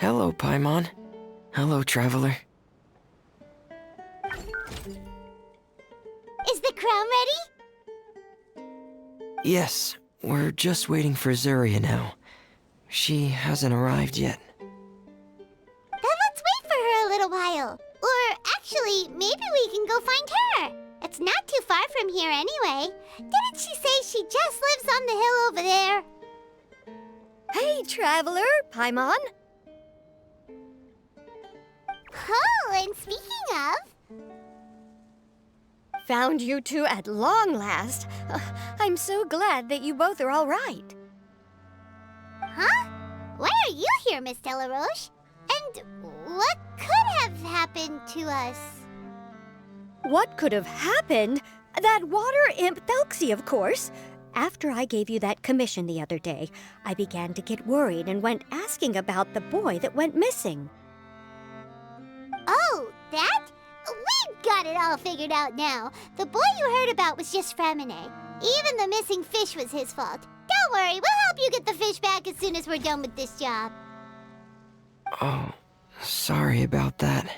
Hello, Paimon. Hello, traveler. Is the crown ready? Yes, we're just waiting for Zuria now. She hasn't arrived yet. Then let's wait for her a little while. Or actually, maybe we can go find her. It's not too far from here anyway. Didn't she say she just lives on the hill over there? Hey, traveler, Paimon. Oh, and speaking of... Found you two at long last. I'm so glad that you both are all right. Huh? Why are you here, Miss Delaroche? And what could have happened to us? What could have happened? That water imp Thelxie, of course. After I gave you that commission the other day, I began to get worried and went asking about the boy that went missing. Oh, that? We've got it all figured out now. The boy you heard about was just Fremine. Even the missing fish was his fault. Don't worry, we'll help you get the fish back as soon as we're done with this job. Oh, sorry about that.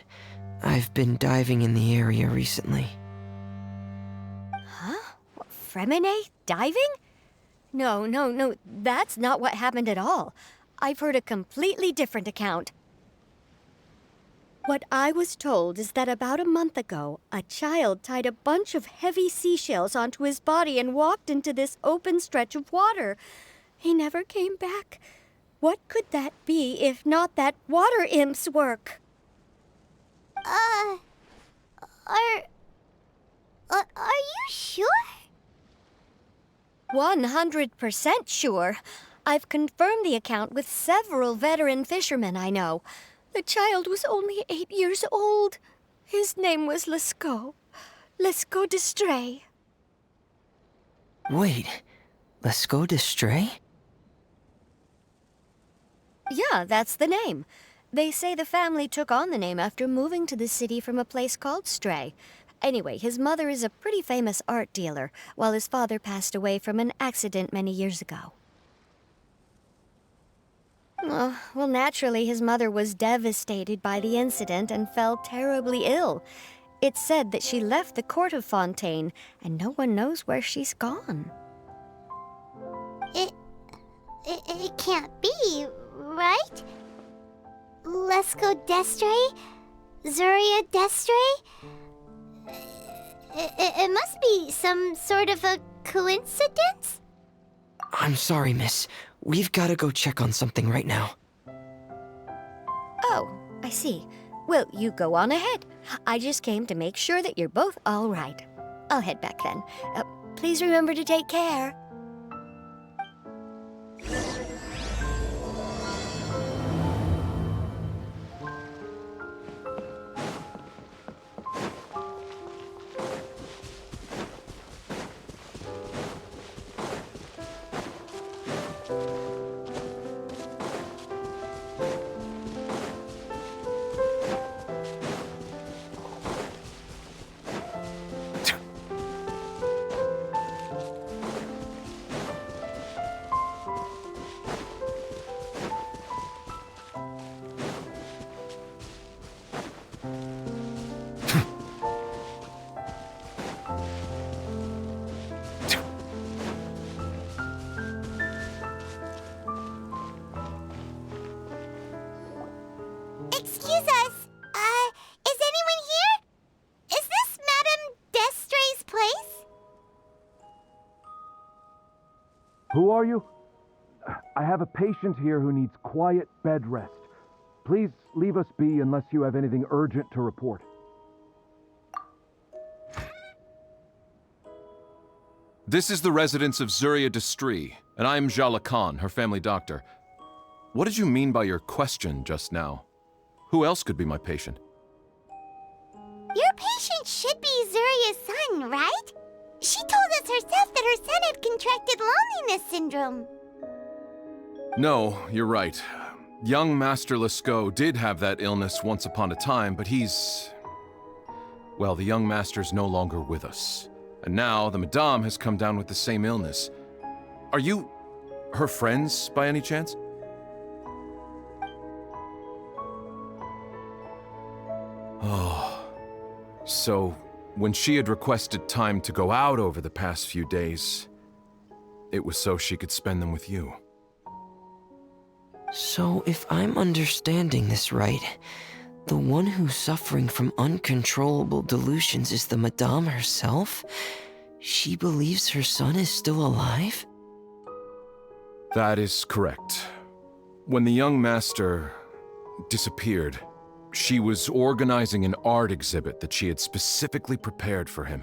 I've been diving in the area recently. Huh? Fremine? Diving? No, that's not what happened at all. I've heard a completely different account. What I was told is that about a month ago, a child tied a bunch of heavy seashells onto his body and walked into this open stretch of water. He never came back. What could that be if not that water imp's work? Are you sure? 100% sure. I've confirmed the account with several veteran fishermen I know. The child was only 8 years old. His name was Lescaut. Lescaut d'Estray. Wait, let's go to Stray? Yeah, that's the name. They say the family took on the name after moving to the city from a place called Stray. Anyway, his mother is a pretty famous art dealer, while his father passed away from an accident many years ago. Well, naturally, his mother was devastated by the incident and fell terribly ill. It's said that she left the court of Fontaine, and no one knows where she's gone. It can't be, right? Lescaut d'Estray? Zuria d'Estray? It must be some sort of a coincidence? I'm sorry, miss. We've got to go check on something right now. Oh, I see. Well, you go on ahead. I just came to make sure that you're both all right. I'll head back then. Please remember to take care. Excuse us. Is anyone here? Is this Madame d'Estray's place? Who are you? I have a patient here who needs quiet bed rest. Please leave us be unless you have anything urgent to report. This is the residence of Zuria d'Estray, and I'm Jala Khan, her family doctor. What did you mean by your question just now? Who else could be my patient? Your patient should be Zuria's son, right? She told us herself that her son had contracted loneliness syndrome. No, you're right. Young Master Lescaut did have that illness once upon a time, but well, the young master's no longer with us. And now the Madame has come down with the same illness. Are you her friends, by any chance? So, when she had requested time to go out over the past few days, it was so she could spend them with you. So, if I'm understanding this right, the one who's suffering from uncontrollable delusions is the Madame herself? She believes her son is still alive? That is correct. When the young master disappeared, she was organizing an art exhibit that she had specifically prepared for him.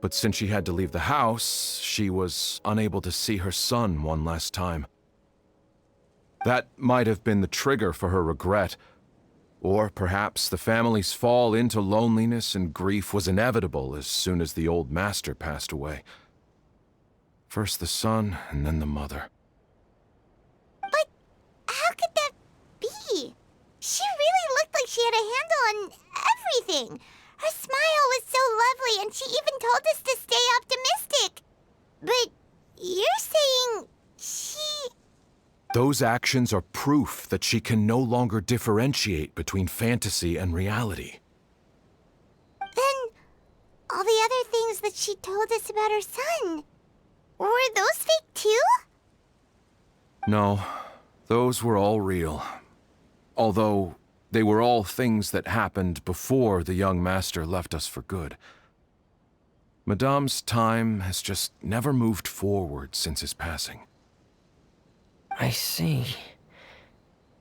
But since she had to leave the house, she was unable to see her son one last time. That might have been the trigger for her regret. Or perhaps the family's fall into loneliness and grief was inevitable as soon as the old master passed away. First the son, and then the mother. But how could that be? She really looked like she had a handle on everything. Her smile was so lovely, and she even told us to stay optimistic. But you're saying she... Those actions are proof that she can no longer differentiate between fantasy and reality. Then all the other things that she told us about her son, were those fake too? No, those were all real. Although they were all things that happened before the young master left us for good. Madame's time has just never moved forward since his passing. I see.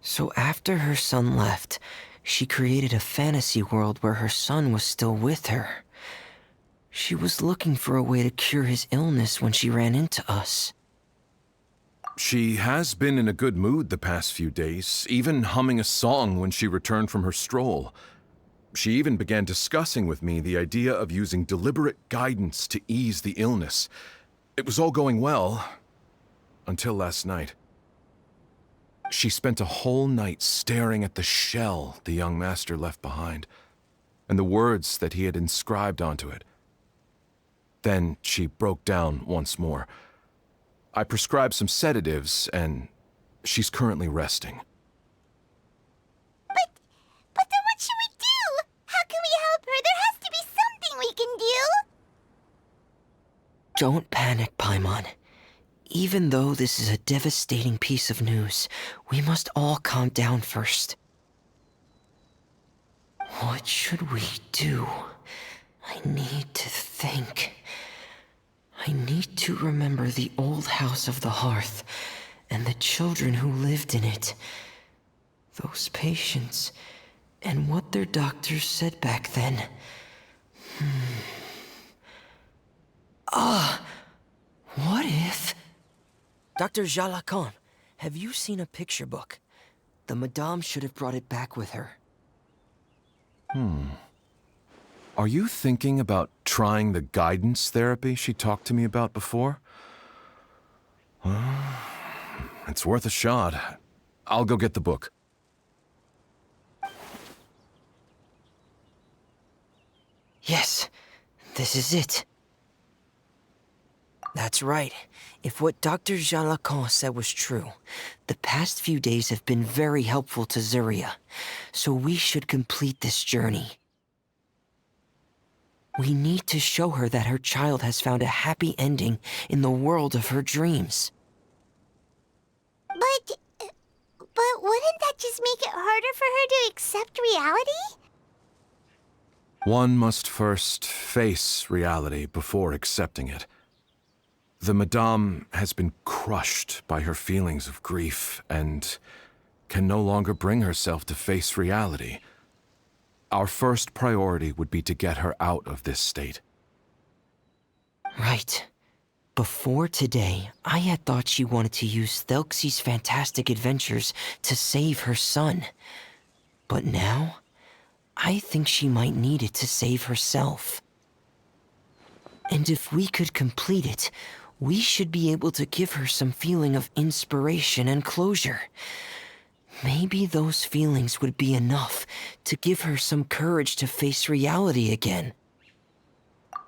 So after her son left, she created a fantasy world where her son was still with her. She was looking for a way to cure his illness when she ran into us. She has been in a good mood the past few days, even humming a song when she returned from her stroll. She even began discussing with me the idea of using deliberate guidance to ease the illness. It was all going well, until last night. She spent a whole night staring at the shell the young master left behind, and the words that he had inscribed onto it. Then she broke down once more. I prescribed some sedatives, and she's currently resting. But then what should we do? How can we help her? There has to be something we can do. Don't panic, Paimon. Even though this is a devastating piece of news, we must all calm down first. What should we do? I need to think. I need to remember the old house of the hearth and the children who lived in it. Those patients and what their doctors said back then. What if... Dr. Jalacon, have you seen a picture book? The Madame should have brought it back with her. Are you thinking about trying the guidance therapy she talked to me about before? It's worth a shot. I'll go get the book. Yes, this is it. That's right. If what Dr. Jalacon said was true, the past few days have been very helpful to Zuria, so we should complete this journey. We need to show her that her child has found a happy ending in the world of her dreams. But wouldn't that just make it harder for her to accept reality? One must first face reality before accepting it. The Madame has been crushed by her feelings of grief and can no longer bring herself to face reality. Our first priority would be to get her out of this state. Right. Before today, I had thought she wanted to use Thelxie's fantastic adventures to save her son. But now, I think she might need it to save herself. And if we could complete it, we should be able to give her some feeling of inspiration and closure. Maybe those feelings would be enough to give her some courage to face reality again.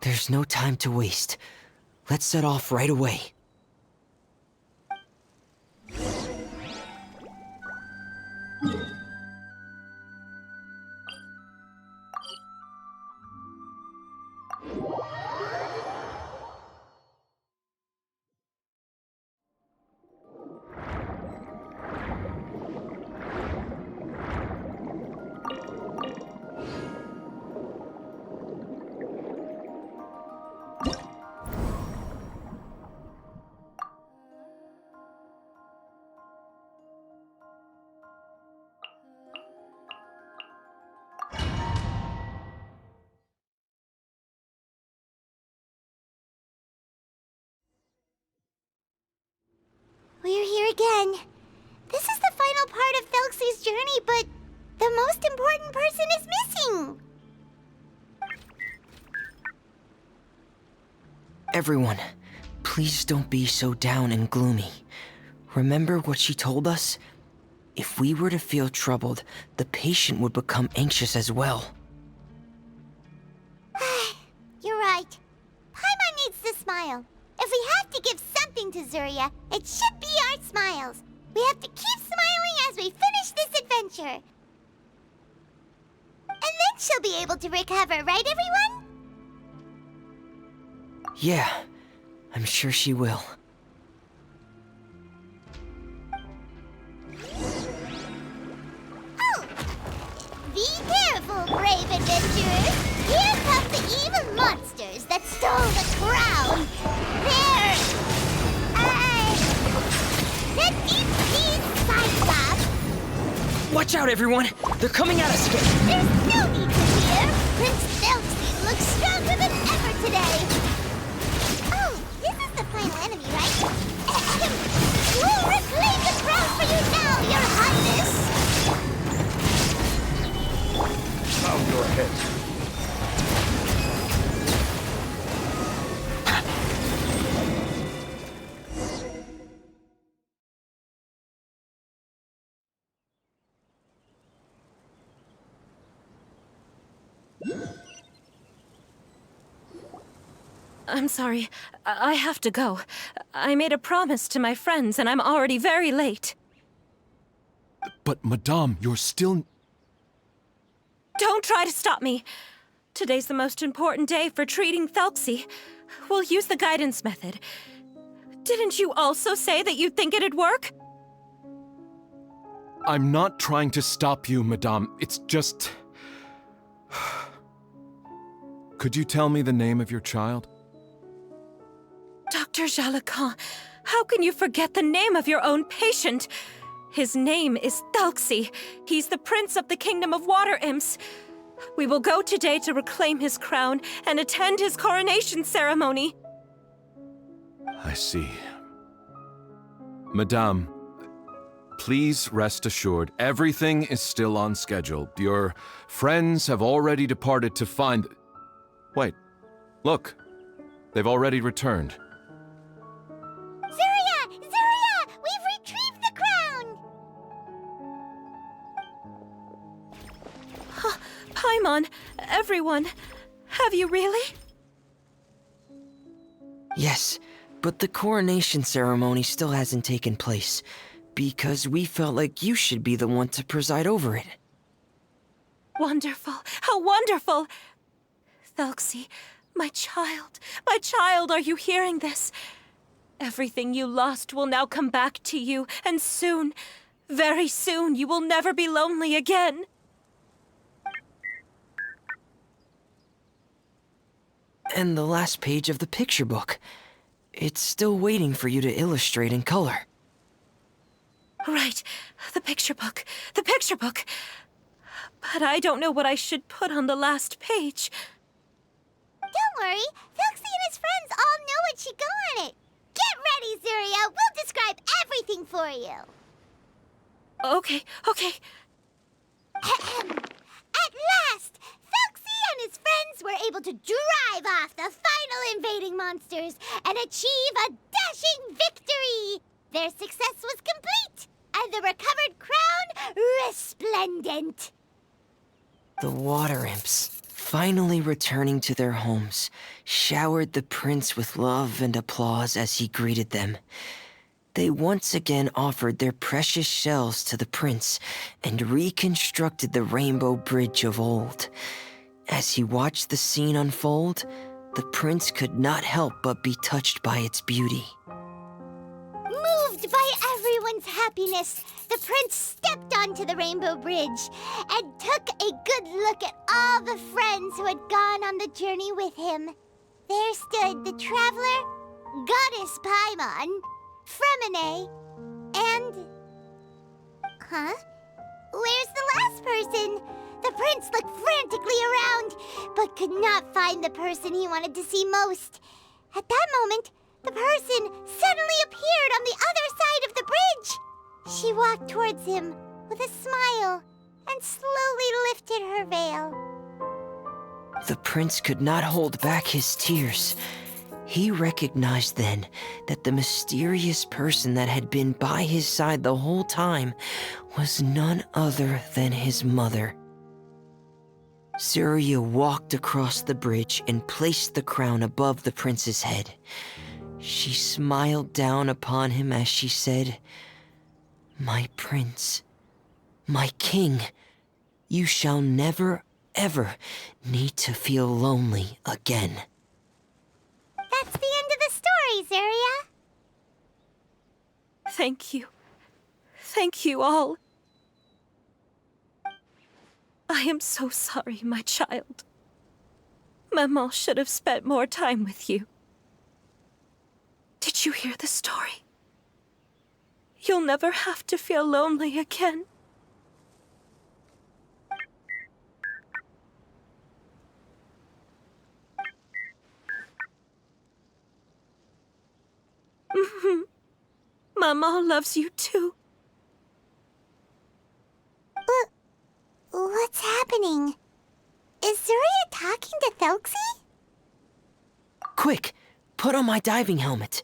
There's no time to waste. Let's set off right away. again. This is the final part of Thelxie's journey, but the most important person is missing. Everyone, please don't be so down and gloomy. Remember what she told us? If we were to feel troubled, the patient would become anxious as well. You're right. Paimon needs to smile. If we have to give something to Zuria, it should be our smiles. We have to keep smiling as we finish this adventure. And then she'll be able to recover, right, everyone? Yeah, I'm sure she will. Oh! Be careful, brave adventurers! Here come the evil monsters that stole the crown! The deep-sea Cyclops! Watch out, everyone! They're coming at us again! There's no need to fear! Prince Thelxie looks stronger than ever today! Oh, this is the final enemy, right? We'll reclaim the crown for you now, Your Highness! Bow your head. I'm sorry. I have to go. I made a promise to my friends, and I'm already very late. But, Madame, you're still... Don't try to stop me. Today's the most important day for treating Thelxie. We'll use the guidance method. Didn't you also say that you think it'd work? I'm not trying to stop you, Madame. It's just... Could you tell me the name of your child? Dr. Jalacan, how can you forget the name of your own patient? His name is Thelxie. He's the prince of the kingdom of water imps. We will go today to reclaim his crown and attend his coronation ceremony. I see. Madame, please rest assured, everything is still on schedule. Your friends have already departed to find... Wait, look. They've already returned. Zuria! Zuria! We've retrieved the crown! Paimon, everyone, have you really? Yes, but the coronation ceremony still hasn't taken place, because we felt like you should be the one to preside over it. Wonderful! How wonderful! Thelxie, my child, are you hearing this? Everything you lost will now come back to you, and soon, very soon, you will never be lonely again. And the last page of the picture book. It's still waiting for you to illustrate in color. Right, the picture book. But I don't know what I should put on the last page. Don't worry, Thelxie and his friends all know what should go on it. Get ready, Zuria. We'll describe everything for you. Okay. At last, Thelxie and his friends were able to drive off the final invading monsters and achieve a dashing victory. Their success was complete, and the recovered crown resplendent. The water imps, finally returning to their homes, showered the prince with love and applause as he greeted them. They once again offered their precious shells to the prince and reconstructed the rainbow bridge of old. As he watched the scene unfold, the prince could not help but be touched by its beauty. Moved by everyone's happiness, the prince stepped onto the rainbow bridge and took a good look at all the friends who had gone on the journey with him. There stood the traveler, Goddess Paimon, Fremine, and... Huh? Where's the last person? The prince looked frantically around, but could not find the person he wanted to see most. At that moment, The person suddenly appeared on the other side of the bridge. She walked towards him with a smile and slowly lifted her veil. The prince could not hold back his tears. He recognized then that the mysterious person that had been by his side the whole time was none other than his mother. Surya walked across the bridge and placed the crown above the prince's head. She smiled down upon him as she said, "My prince, my king, you shall never, ever need to feel lonely again." That's the end of the story, Surya. Thank you. Thank you all. I am so sorry, my child. Maman should have spent more time with you. Did you hear the story? You'll never have to feel lonely again. Maman loves you too. What's happening? Is Surya talking to Thelxie? Quick, put on my diving helmet.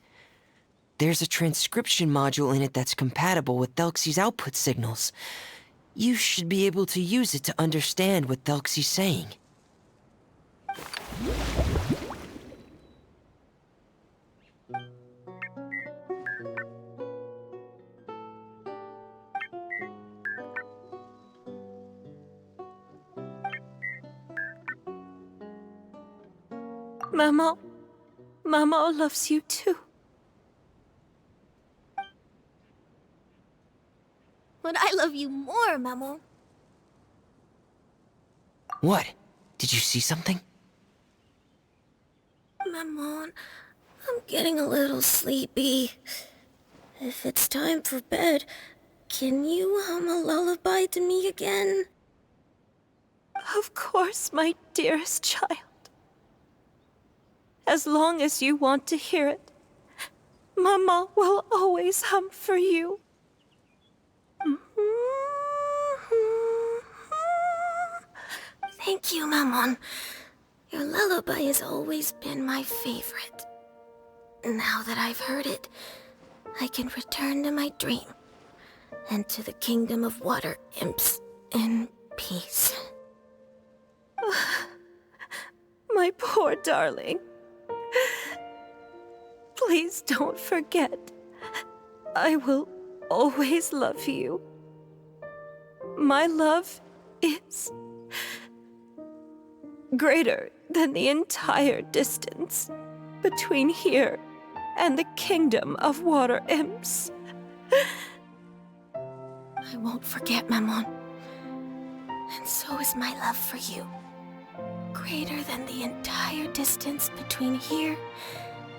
There's a transcription module in it that's compatible with Thelxie's output signals. You should be able to use it to understand what Thelxie's saying. Maman loves you too. But I love you more, Maman. What? Did you see something? Maman, I'm getting a little sleepy. If it's time for bed, can you hum a lullaby to me again? Of course, my dearest child. As long as you want to hear it, Maman will always hum for you. Thank you, Maman. Your lullaby has always been my favorite. Now that I've heard it, I can return to my dream and to the kingdom of water imps in peace. My poor darling. Please don't forget. I will always love you. My love is greater than the entire distance between here and the kingdom of water imps. I won't forget, Maman. And so is my love for you. Greater than the entire distance between here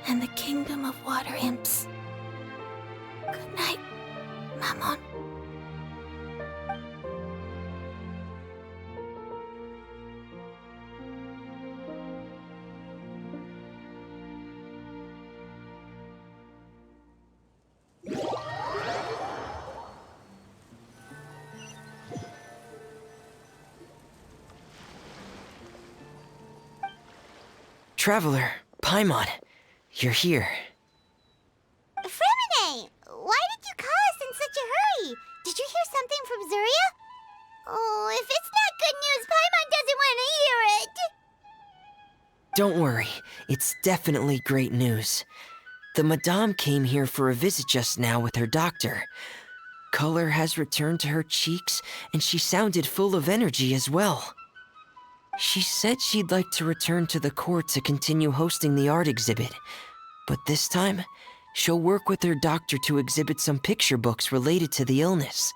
and the kingdom of water imps. Good night, Maman. Traveler, Paimon, you're here. Fremine, why did you call us in such a hurry? Did you hear something from Surya? Oh, if it's not good news, Paimon doesn't want to hear it. Don't worry, it's definitely great news. The Madame came here for a visit just now with her doctor. Color has returned to her cheeks, and she sounded full of energy as well. She said she'd like to return to the court to continue hosting the art exhibit. But this time, she'll work with her doctor to exhibit some picture books related to the illness.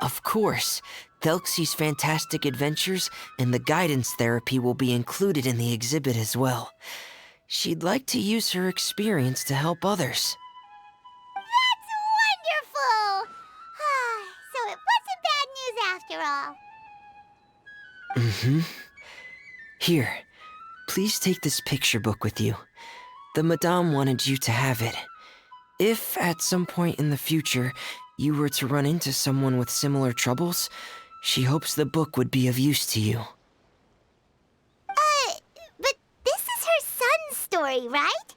Of course, Thelxie's fantastic adventures and the guidance therapy will be included in the exhibit as well. She'd like to use her experience to help others. That's wonderful! So it wasn't bad news after all. Mm-hmm. Here, please take this picture book with you. The Madame wanted you to have it. If, at some point in the future, you were to run into someone with similar troubles, she hopes the book would be of use to you. But this is her son's story, right?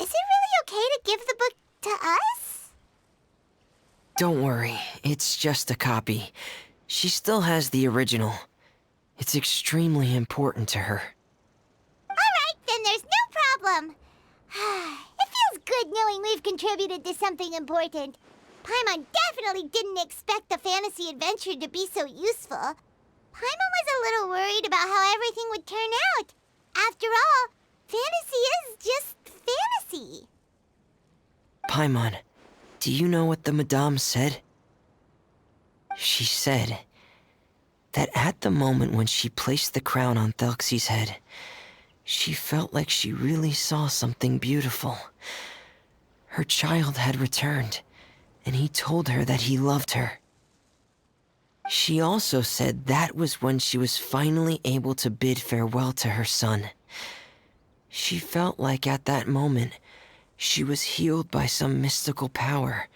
Is it really okay to give the book to us? Don't worry, it's just a copy. She still has the original. It's extremely important to her. Alright, then there's no problem. It feels good knowing we've contributed to something important. Paimon definitely didn't expect the fantasy adventure to be so useful. Paimon was a little worried about how everything would turn out. After all, fantasy is just fantasy. Paimon, do you know what the Madame said? She said that at the moment when she placed the crown on Thelxie's head, she felt like she really saw something beautiful. Her child had returned, and he told her that he loved her. She also said that was when she was finally able to bid farewell to her son. She felt like at that moment, she was healed by some mystical power,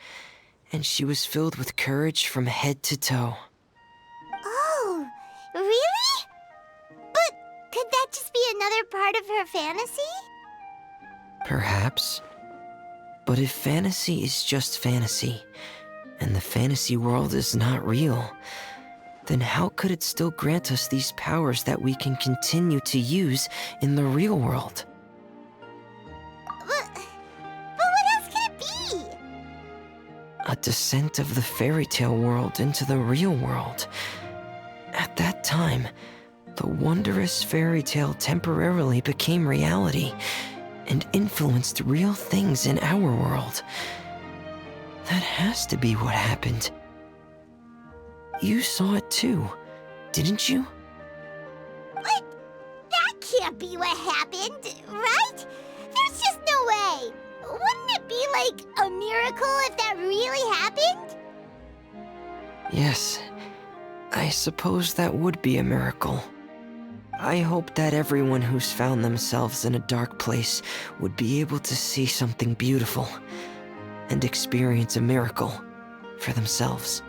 and she was filled with courage from head to toe. Oh, really? But could that just be another part of her fantasy? Perhaps. But if fantasy is just fantasy, and the fantasy world is not real, then how could it still grant us these powers that we can continue to use in the real world? But what else could it be? A descent of the fairy tale world into the real world. At that time, the wondrous fairy tale temporarily became reality and influenced real things in our world. That has to be what happened. You saw it too, didn't you? What? That can't be what happened, right? There's just no way. Wouldn't it be like a miracle if that really happened? Yes, I suppose that would be a miracle. I hope that everyone who's found themselves in a dark place would be able to see something beautiful and experience a miracle for themselves.